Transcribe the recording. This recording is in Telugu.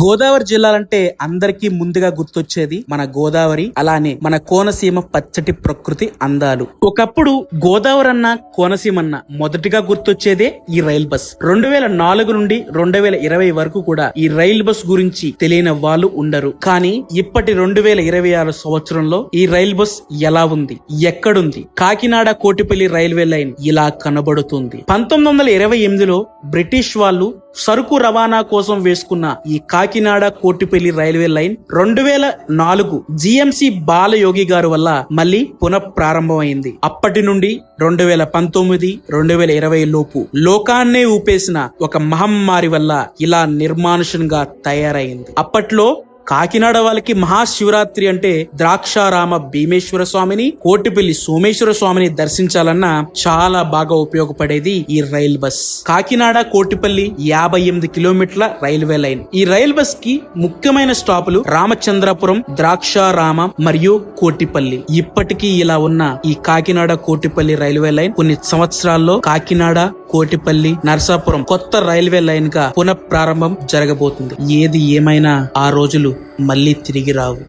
గోదావరి జిల్లాలంటే అందరికీ ముందుగా గుర్తొచ్చేది మన గోదావరి, అలానే మన కోనసీమ పచ్చటి ప్రకృతి అందాలు. ఒకప్పుడు గోదావరి అన్న కోనసీమ అన్న మొదటిగా గుర్తొచ్చేదే ఈ రైల్ బస్. 2004 నుండి 2020 వరకు కూడా ఈ రైల్ బస్ గురించి తెలియని వాళ్ళు ఉండరు. కానీ ఇప్పటి 2026 సంవత్సరంలో ఈ రైల్ బస్ ఎలా ఉంది, ఎక్కడుంది? కాకినాడ కోటిపల్లి రైల్వే లైన్ ఇలా కనబడుతుంది. 1928లో బ్రిటిష్ వాళ్ళు సరుకు రవాణా కోసం వేసుకున్న ఈ Kakinada Kotipalli railway line 2004 GMC Balayogi గారు వల్ల మళ్ళీ పునఃప్రారంభమైంది. అప్పటి నుండి 2019, 2020 లోపు లోకాన్నే ఊపేసిన ఒక మహమ్మారి వల్ల ఇలా నిర్మానుషంగా తయారైంది. అప్పట్లో కాకినాడ వాళ్ళకి మహాశివరాత్రి అంటే ద్రాక్షారామ భీమేశ్వర స్వామిని, కోటిపల్లి సోమేశ్వర స్వామిని దర్శించాలన్నా చాలా బాగా ఉపయోగపడేది ఈ రైల్ బస్. కాకినాడ కోటిపల్లి 58 కిలోమీటర్ల రైల్వే లైన్. ఈ రైల్ బస్ కి ముఖ్యమైన స్టాపులు రామచంద్రపురం, ద్రాక్షారామ మరియు కోటిపల్లి. ఇప్పటికీ ఇలా ఉన్న ఈ కాకినాడ కోటిపల్లి రైల్వే లైన్ కొన్ని సంవత్సరాల్లో కాకినాడ, కోటిపల్లి, నరసాపురం కొత్త రైల్వే లైన్ గా పునఃప్రారంభం జరగబోతుంది. ఏది ఏమైనా ఆ రోజులు మళ్ళీ తిరిగి రావు.